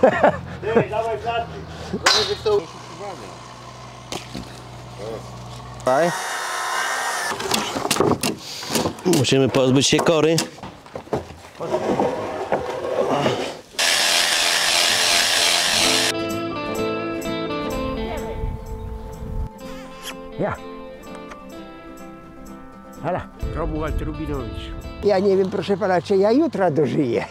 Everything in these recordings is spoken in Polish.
Ej, dawaj platy. Daj. Musimy pozbyć się kory. Ja. Hala. Romuald Rubinowicz. Ja nie wiem, proszę pana, czy ja jutra dożyję.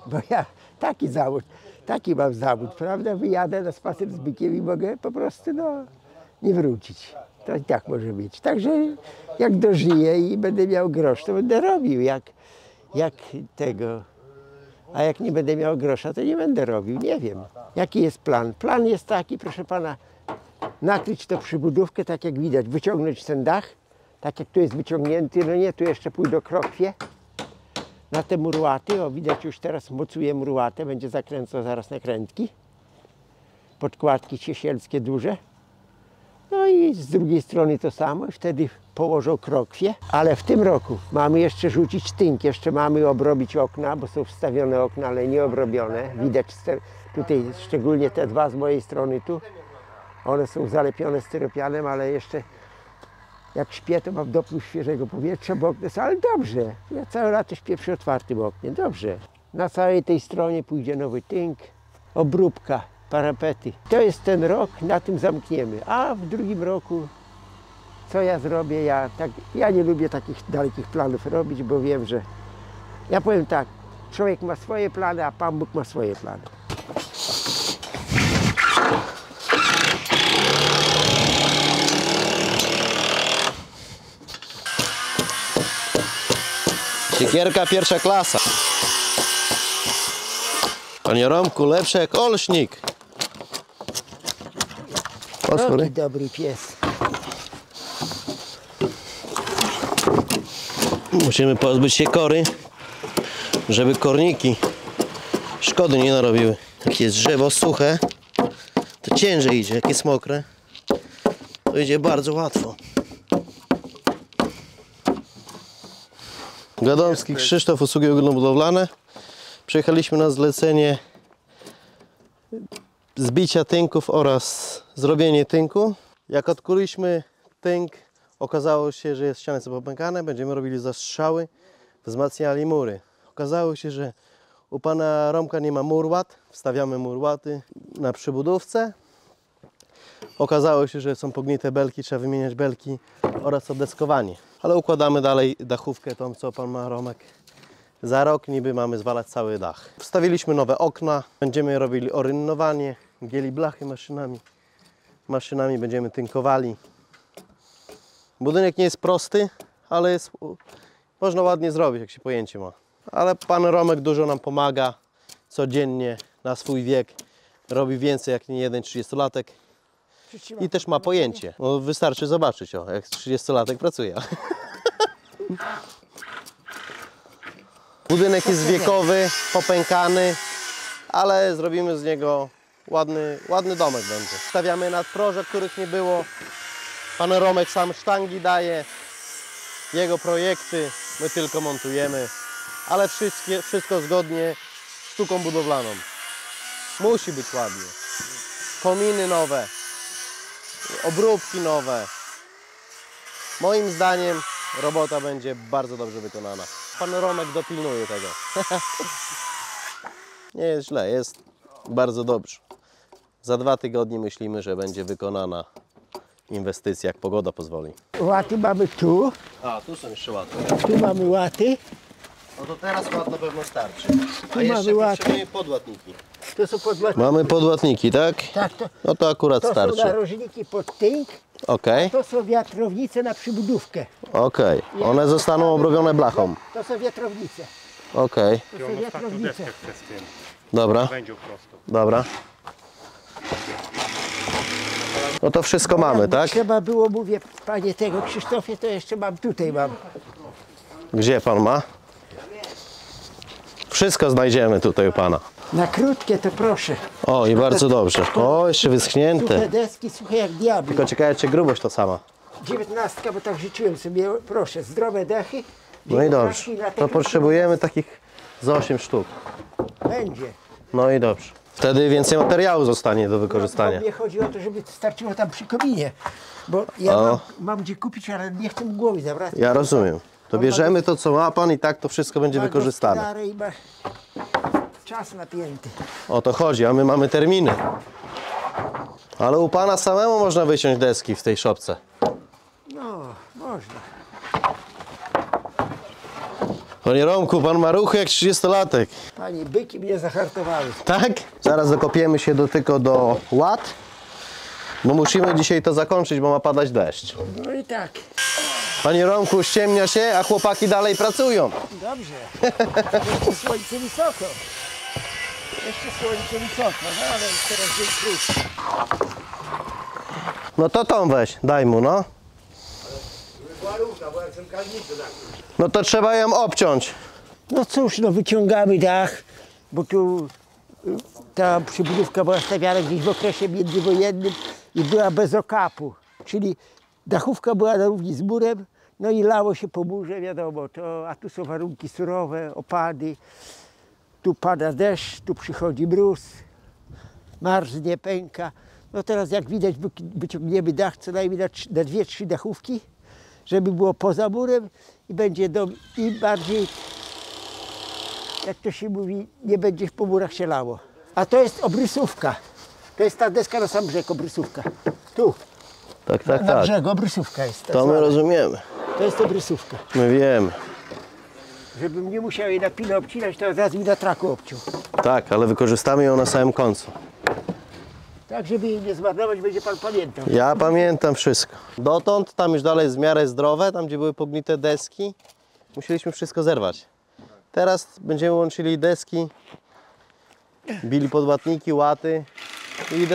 Bo ja taki mam zawód, prawda? Wyjadę na spacer z bykiem i mogę po prostu nie wrócić. To i tak może być. Także jak dożyję i będę miał grosz, to będę robił jak tego. A jak nie będę miał grosza, to nie będę robił. Nie wiem. Jaki jest plan? Plan jest taki, proszę pana, nakryć to przybudówkę, tak jak widać, wyciągnąć ten dach, tak jak tu jest wyciągnięty, no nie, tu jeszcze pójdę krokwie na te murłaty, o widać już teraz mocuję murłatę, będzie zakręcał zaraz nakrętki, podkładki ciesielskie duże, no i z drugiej strony to samo i wtedy położą krokwie, ale w tym roku mamy jeszcze rzucić tynk, jeszcze mamy obrobić okna, bo są wstawione okna, ale nie obrobione, widać tutaj szczególnie te dwa z mojej strony tu, one są zalepione styropianem, ale jeszcze jak śpię, to mam dopływ świeżego powietrza, bo okno jest, ale dobrze. Ja całe lato śpię przy otwartym oknie, dobrze. Na całej tej stronie pójdzie nowy tynk, obróbka, parapety. To jest ten rok, na tym zamkniemy. A w drugim roku, co ja zrobię? Ja nie lubię takich dalekich planów robić, bo wiem, że... Ja powiem tak, człowiek ma swoje plany, a Pan Bóg ma swoje plany. Siekierka pierwsza klasa. Panie Romku, lepszy jak olsznik. Taki dobry pies. Musimy pozbyć się kory, żeby korniki szkody nie narobiły. Jak jest drzewo suche, to ciężej idzie. Jak jest mokre, to idzie bardzo łatwo. Gadomski Krzysztof, usługi ogólnobudowlane. Przyjechaliśmy na zlecenie zbicia tynków oraz zrobienie tynku. Jak odkuliśmy tynk, okazało się, że ściany są popękane. Będziemy robili zastrzały, wzmacniali mury. Okazało się, że u pana Romka nie ma murłat. Wstawiamy murłaty na przybudówce. Okazało się, że są pognite belki, trzeba wymieniać belki oraz odeskowanie. Ale układamy dalej dachówkę, tą co pan ma Romek. Za rok niby mamy zwalać cały dach. Wstawiliśmy nowe okna, będziemy robili orynnowanie, gieli blachy maszynami. Maszynami będziemy tynkowali. Budynek nie jest prosty, ale można ładnie zrobić, jak się pojęcie ma. Ale pan Romek dużo nam pomaga codziennie na swój wiek. Robi więcej jak nie jeden 30-latek. I też ma pojęcie. No, wystarczy zobaczyć, jak 30-latek pracuje. Budynek jest wiekowy, popękany, ale zrobimy z niego ładny domek będzie. Stawiamy nadproże, których nie było. Pan Romek sam sztangi daje, jego projekty, my tylko montujemy, ale wszystko zgodnie z sztuką budowlaną. Musi być ładnie. Kominy nowe, obróbki nowe. Moim zdaniem robota będzie bardzo dobrze wykonana. Pan Romek dopilnuje tego. Nie jest źle, jest bardzo dobrze. Za 2 tygodnie myślimy, że będzie wykonana inwestycja, jak pogoda pozwoli. Łaty mamy tu. A, tu są jeszcze łaty. Tu mamy łaty. No to teraz ład na pewno starczy. Tu A jeszcze mamy łaty. potrzebujemy podłatniki. To są podłatniki. Mamy podłatniki, tak? Tak, No to akurat to są starczy. narożniki pod tynk. Okej, To są wiatrownice na przybudówkę. okej. One zostaną obrobione blachą. To są wiatrownice. Okej, To są wiatrownice. dobra, Będzie prosto. dobra. No to wszystko mamy, tak? Trzeba było, mówię, panie tego Krzysztofie, to jeszcze tutaj mam. Gdzie pan ma? Wszystko znajdziemy tutaj u pana. Na krótkie to proszę. O, i bardzo dobrze. O, jeszcze Suche wyschnięte. deski, suche jak diabły. Tylko ciekawe, czy grubość to sama. 19, bo tak życzyłem sobie, proszę, zdrowe dechy. No i dobrze. To potrzebujemy takich z 8 sztuk. Będzie. No i dobrze. Wtedy więcej materiału zostanie do wykorzystania. Mnie chodzi o to, żeby starczyło tam przy kominie. Bo ja mam gdzie kupić, ale nie chcę mu głowy zabrać. Ja rozumiem. To bierzemy to, co ma pan i tak to wszystko będzie wykorzystane. I ma czas napięty. O to chodzi, a my mamy terminy. Ale u pana samemu można wyciąć deski w tej szopce. No, można. Panie Romku, pan ma ruchy jak 30-latek. Panie, byki mnie zahartowały. Tak? Zaraz dokopiemy się tylko do ład, bo musimy dzisiaj to zakończyć, bo ma padać deszcz. No i tak. Panie Romku, ściemnia się, a chłopaki dalej pracują. Dobrze. Jeszcze słońce wysoko. Jeszcze słońce wysoko. No ale teraz dzień krótki. No to tą weź, daj mu, no. No to trzeba ją obciąć. No cóż, no wyciągamy dach, bo tu ta przybudówka była stawiana gdzieś w okresie międzywojennym i była bez okapu. Czyli dachówka była na równi z murem, no i lało się po murze, wiadomo, a tu są warunki surowe, opady, tu pada deszcz, tu przychodzi mróz, marznie, pęka. No teraz jak widać wyciągniemy dach co najmniej na 2-3 dachówki, żeby było poza murem i będzie dom im bardziej, jak to się mówi, nie będzie po murach się lało. A to jest obrysówka. To jest ta deska na sam brzeg, obrysówka. Tu, Tak, tak, na tak. brzegu obrysówka jest. To my rozumiemy. To jest obrysówka. My wiemy. Żebym nie musiał jej na pilę obcinać, to od razu mi na traku obciął. Tak, ale wykorzystamy ją na samym końcu. Tak, żeby jej nie zmarnować, będzie pan pamiętał. Ja pamiętam wszystko. Dotąd, tam już dalej jest w miarę zdrowe, tam gdzie były pognite deski, musieliśmy wszystko zerwać. Teraz będziemy łączyli deski, bili podłatniki, łaty i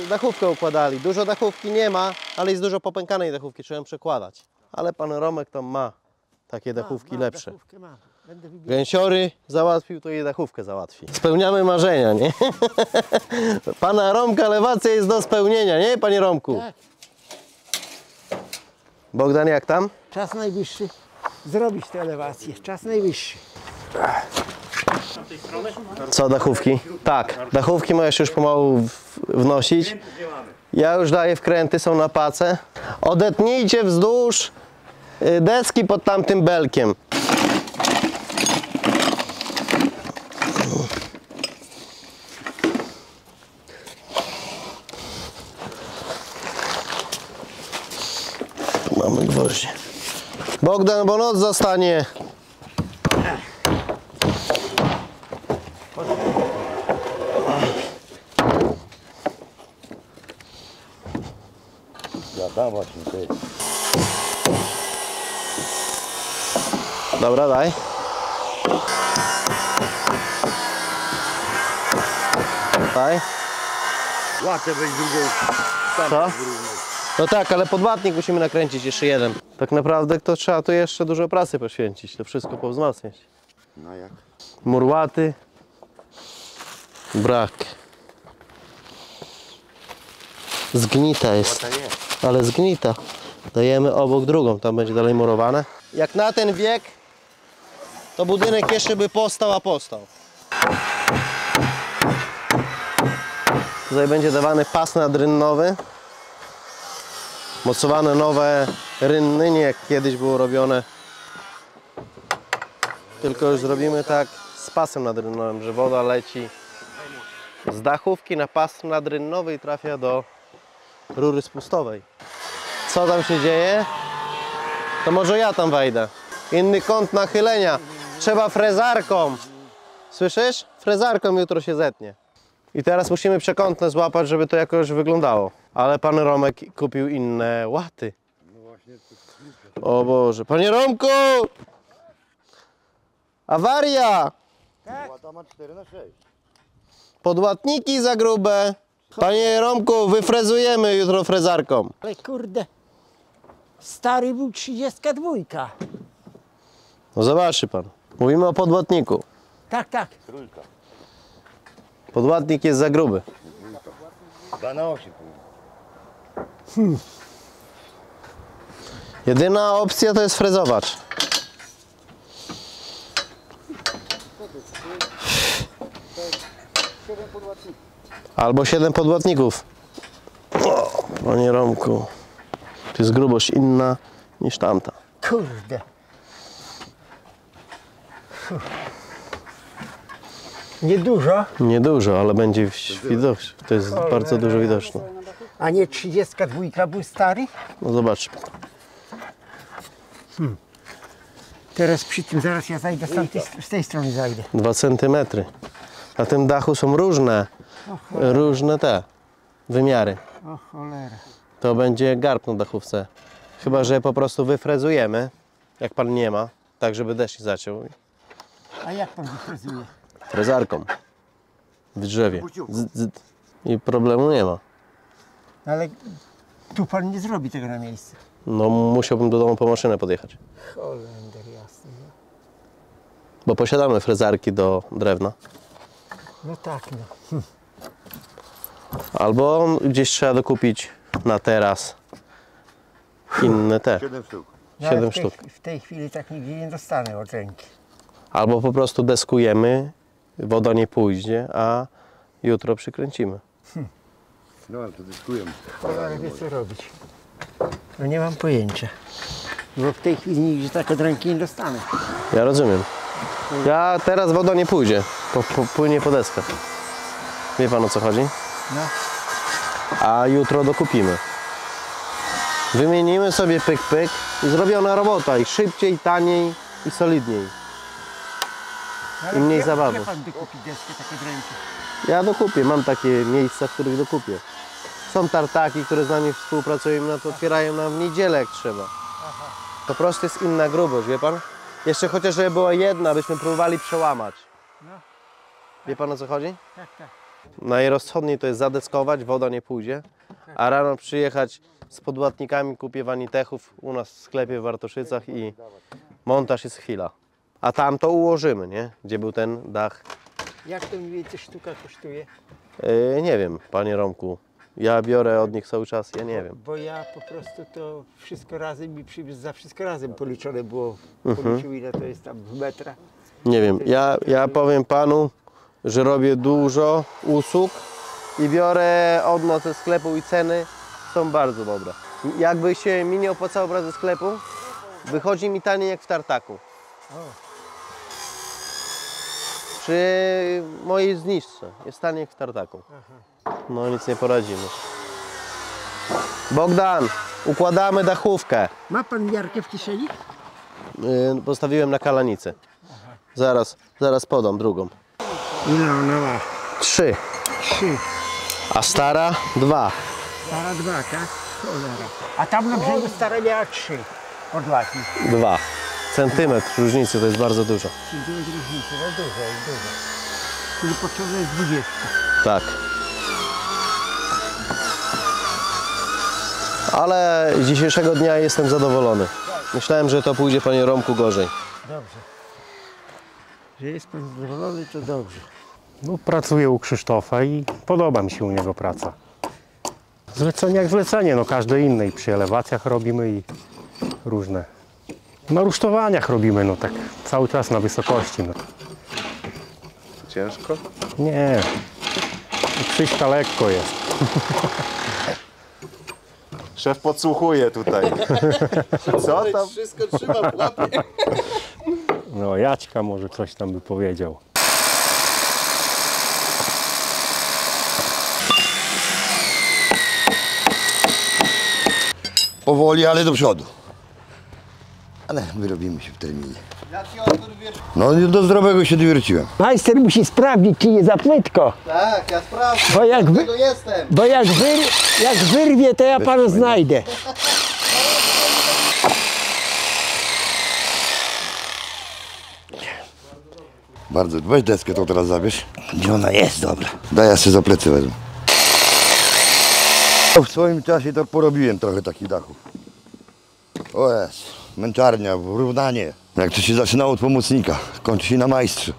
dachówkę układali. Dużo dachówki nie ma, ale jest dużo popękanej dachówki, trzeba ją przekładać. Ale pan Romek tam ma takie dachówki lepsze. Dachówkę mam. Będę wybierał. Gęsiory załatwił, to jej dachówkę załatwi. Spełniamy marzenia, nie? Pana Romka elewacja jest do spełnienia, nie, panie Romku? Tak. Bogdan, jak tam? Czas najwyższy zrobić tę elewację. Czas najwyższy. Co, dachówki? Tak, dachówki możesz już pomału wnosić. Ja już daję wkręty, są na pacę. Odetnijcie wzdłuż deski pod tamtym belkiem. Tu mamy gwoździe. Bogdan, bo noc zostanie. Ja tam właśnie, ty. Dobra, daj. Daj. Łatę weź drugą. Co? No tak, ale podłatnik musimy nakręcić jeszcze jeden. Tak naprawdę to trzeba tu jeszcze dużo pracy poświęcić, to wszystko powzmacniać. No jak? Murłaty. Brak. Zgnita jest. Łata jest. Ale zgnita. Dajemy obok drugą, tam będzie dalej murowane. Jak na ten wiek, to budynek jeszcze by postał, a postał. Tutaj będzie dawany pas nadrynnowy. Mocowane nowe rynny, nie jak kiedyś było robione. Tylko już zrobimy tak z pasem nadrynnowym, że woda leci z dachówki na pas nadrynnowy i trafia do rury spustowej. Co tam się dzieje? To może ja tam wejdę. Inny kąt nachylenia. Trzeba frezarką. Słyszysz? Frezarką jutro się zetnie. I teraz musimy przekątne złapać, żeby to jakoś wyglądało. Ale pan Romek kupił inne łaty. O Boże. Panie Romku! Awaria! Łata ma 4x6. Podłatniki za grube. Panie Romku, wyfrezujemy jutro frezarką. Ale kurde, stary był 32. No zobaczy pan. Mówimy o podłatniku. Tak, tak. Trójka. Podłatnik jest za gruby. 2x8. Jedyna opcja to jest frezowacz. Albo 7 podłatników. O, panie Romku, to jest grubość inna niż tamta. Kurde. Niedużo, Niedużo, ale będzie widoczne. To jest bardzo dużo widoczne. a nie 32 był stary? No zobacz. Teraz przy tym, zaraz ja zajdę z tej strony zajdę. 2 cm. Na tym dachu są różne te wymiary. O cholera. To będzie garb na dachówce. Chyba że po prostu wyfrezujemy, jak pan nie ma, tak żeby deszcz nie zaciął. A jak pan wyfrezuje? Frezarką. W drzewie. I problemu nie ma. Ale tu pan nie zrobi tego na miejscu. No musiałbym do domu po maszynę podjechać. Holender jasny. Bo posiadamy frezarki do drewna. No tak, no. Albo gdzieś trzeba dokupić na teraz inne te. 7 sztuk. No, ale 7 w tej, sztuk. W tej chwili tak nigdzie nie dostanę od ręki. Albo po prostu deskujemy, woda nie pójdzie, a jutro przykręcimy. No ale to dyskujemy. Cholera wie co robić. No nie mam pojęcia. Bo w tej chwili nigdzie tak od ręki nie dostanę. Ja rozumiem. Ja teraz woda nie pójdzie, płynie po deskach. Wie pan o co chodzi? No. A jutro dokupimy. Wymienimy sobie pyk pyk i zrobiona robota i szybciej, taniej i solidniej. Ale I mniej gdzie- zabawy. Gdzie pan wykupi deskę tak od ręki? Ja dokupię, mam takie miejsca, w których dokupię. Są tartaki, które z nami współpracują, no to otwierają nam w niedzielę jak trzeba. Po prostu jest inna grubość, wie pan? Jeszcze chociaż żeby była jedna, byśmy próbowali przełamać. No. Wie pan o co chodzi? Tak, tak. Najrozsądniej to jest zadeskować, woda nie pójdzie, a rano przyjechać z podłatnikami, kupię wanitechów u nas w sklepie w Bartoszycach i montaż jest chwila. A tam to ułożymy, nie? Gdzie był ten dach. Jak to mniej więcej sztuka kosztuje? Nie wiem, panie Romku. Ja biorę od nich cały czas, ja nie wiem. Bo ja po prostu to wszystko razem mi przywiózł, za wszystko razem policzone było. Mhm. Policzył ile to jest tam w metrach. Nie wiem, ja powiem panu, że robię dużo usług i biorę od nas ze sklepu i ceny są bardzo dobre. Jakby się mi nie opłacało brać ze sklepu, wychodzi mi taniej jak w tartaku. Przy mojej zniżce jest taniej jak w tartaku. No nic nie poradzimy. Bogdan, układamy dachówkę. Ma pan miarkę w kieszeni? Postawiłem na kalanicy. Zaraz podam drugą. Ile ona ma? 3, 3. a stara 2. Stara 2, tak? Cholera. A tam na brzegu stara miała 3 podłatni. 2. Centymetr różnicy to jest bardzo dużo. Czyli różnicy, no dużo, dużo. Czyli potrzebna jest 20. Tak. Ale z dzisiejszego dnia jestem zadowolony. Myślałem, że to pójdzie, panie Romku, gorzej. Dobrze. Że jest pan zadowolony, to dobrze. No, pracuję u Krzysztofa i podoba mi się u niego praca. Zlecenie jak zlecenie, no każde inne. I przy elewacjach robimy i różne. Na rusztowaniach robimy, no tak cały czas na wysokości. No. Ciężko? Nie, Krzyśka lekko jest. Szef podsłuchuje tutaj. Co tam? Wszystko trzyma w łapie. No Jaćka może coś tam by powiedział. Powoli, ale do przodu. Ale wyrobimy się w terminie. No do zdrowego się wywróciłem. Majster musi sprawdzić, czy nie za płytko. Tak, ja sprawdzę. Bo jak, jestem. bo jak wyrwie, to ja pana znajdę. Bardzo. Weź deskę tą teraz zabierz. Gdzie ona jest? Dobra. Daj, ja sobie za plecy wezmę. W swoim czasie to porobiłem trochę takich dachów. O jest, męczarnia, równanie. Jak to się zaczynało od pomocnika, kończy się na majstrzu.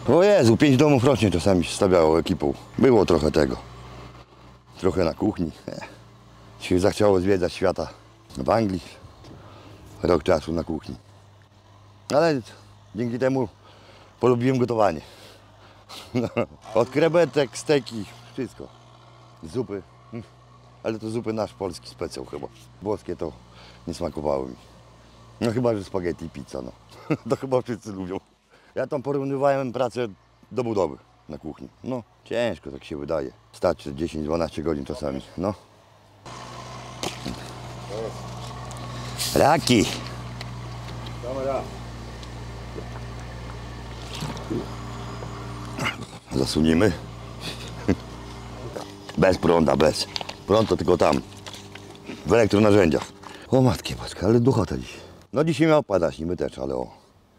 O Jezu, 5 domów rocznie czasami się stawiało ekipą. Było trochę tego. Trochę na kuchni. Się zachciało zwiedzać świata w Anglii. Rok czasu na kuchni. Ale dzięki temu polubiłem gotowanie. No, od krewetek, steki, wszystko. Zupy. Ale to zupy nasz polski specjał chyba. Włoskie to nie smakowały mi. No chyba, że spaghetti i pizza, no. To chyba wszyscy lubią. Ja tam porównywałem pracę do budowy na kuchni. No, ciężko tak się wydaje. Stać 10-12 godzin czasami, no. Raki. Zasuniemy. Bez prąda, bez. Prąd to tylko tam, w elektronarzędziach. O matki paczka, ale duchota dziś. No dzisiaj miał padać, niby też, ale o,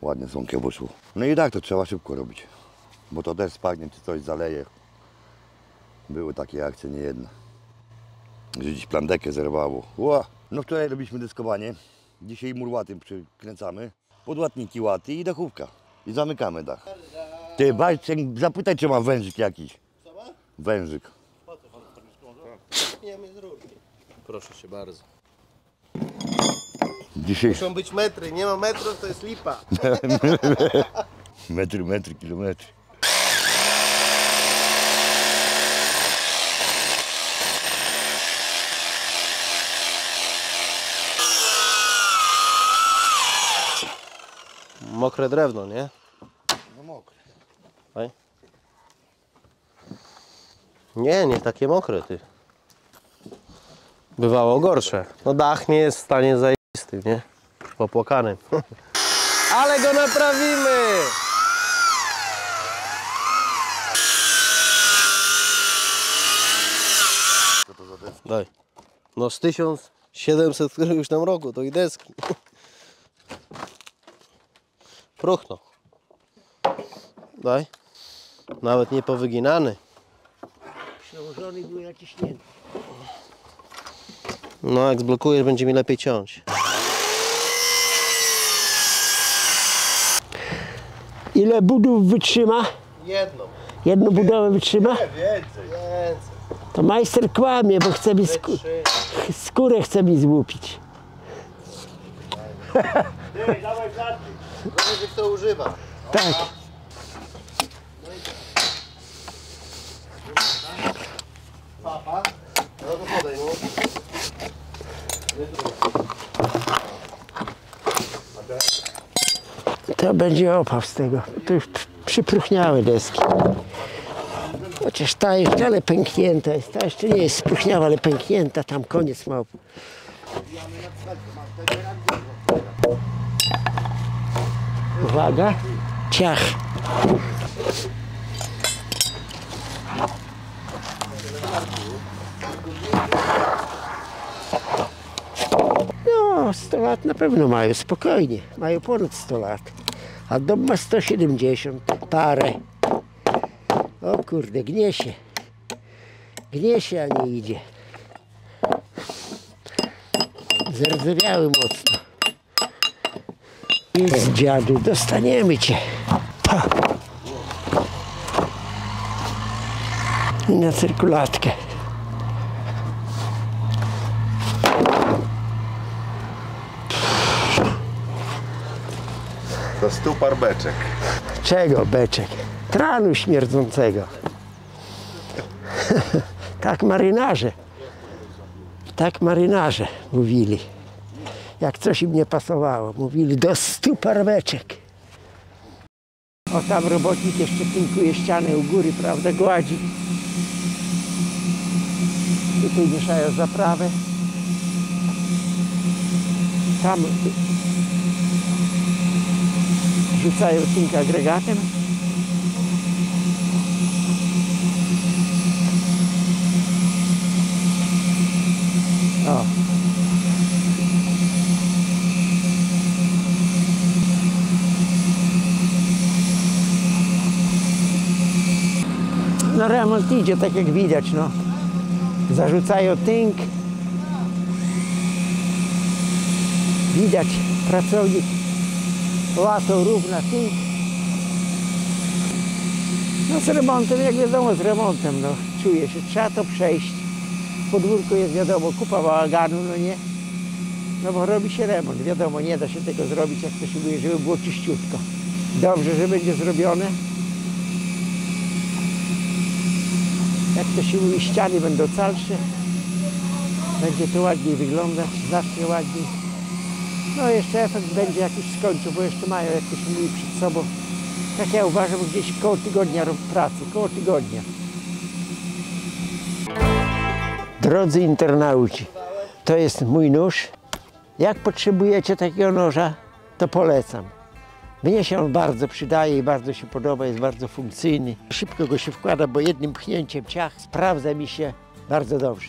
ładnie słonkie wyszło. No i tak to trzeba szybko robić, bo to też spadnie, czy coś zaleje. Były takie akcje niejedne, że dziś plandekę zerwało. Ła. No wczoraj robiliśmy dyskowanie, dzisiaj mur łatym przykręcamy, podłatniki łaty i dachówka. I zamykamy dach. Ty, Bartek, zapytaj, czy ma wężyk jakiś. Wężyk. Proszę cię bardzo. Dzisiaj Muszą być metry, nie ma metrów, to jest lipa. metry, kilometry. Mokre drewno, nie? No mokre. Oj. Nie, nie takie mokre, ty. Bywało gorsze. No dach nie jest w stanie zajebistym, nie? Popłakanym. Ale go naprawimy! Co to za deski? Daj. No z 1700 któregoś tam roku, to i deski. Próchno. Daj. Nawet nie powyginany. Przełożony był naciśnięty. No jak zblokujesz, będzie mi lepiej ciąć. Ile budów wytrzyma? Jedną. Jedną budowę wytrzyma? Więcej. To majster kłamie, bo chce mi skórę chce mi złupić. Zależy kto używa. Tak. Papa. No to podaj mu. To będzie opaw z tego. To już przypruchniałe deski. Chociaż ta jeszcze, ale pęknięta jest. Ta jeszcze nie jest spruchniała, ale pęknięta. Tam koniec ma. Uwaga. Ciach. No, 100 lat na pewno mają, spokojnie. Mają ponad 100 lat. A dom ma 170, parę. O kurde, gnie się. Gnie się, a nie idzie. Zardzewiały mocno. Jest dziadu, dostaniemy cię. Pa. I na cyrkulatkę. To stupar beczek. Czego beczek? Tranu śmierdzącego. Tak marynarze mówili. Jak coś im nie pasowało, mówili do 100 parweczek. O, tam robotnik jeszcze tynkuje ścianę u góry, prawda, gładzi. Tutaj mieszają zaprawę. Tam rzucają tynk agregatem. O. No remont idzie tak jak widać, no. Zarzucają tynk. Widać, pracownik łatą równa tynk. No z remontem, jak wiadomo, z remontem, no. Czuje się, trzeba to przejść. Podwórko jest, wiadomo, kupa bałaganu, no nie? No bo robi się remont, wiadomo, nie da się tego zrobić, jak to się mówi, żeby było czyściutko. Dobrze, że będzie zrobione. Jak to się mówi, ściany będą calsze. Będzie to ładniej wyglądać, znacznie ładniej. No jeszcze efekt będzie jakiś skończył, bo jeszcze mają, jak to się mówi, przed sobą. Tak ja uważam, gdzieś koło tygodnia pracy, koło tygodnia. Drodzy internauci, to jest mój nóż. Jak potrzebujecie takiego noża, to polecam. Mnie się on bardzo przydaje i bardzo się podoba, jest bardzo funkcyjny. Szybko go się wkłada, bo jednym pchnięciem ciach sprawdza mi się bardzo dobrze.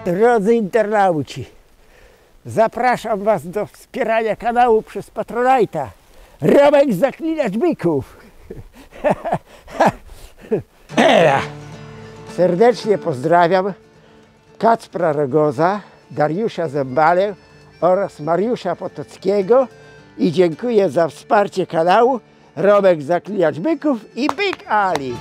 Drodzy internauci, zapraszam Was do wspierania kanału przez Patronite'a. Romek Zaklinacz Byków. Serdecznie pozdrawiam Kacpra Rogoza, Dariusza Zembalę oraz Mariusza Potockiego i dziękuję za wsparcie kanału Romek Zaklinacz Byków i Byk Ali.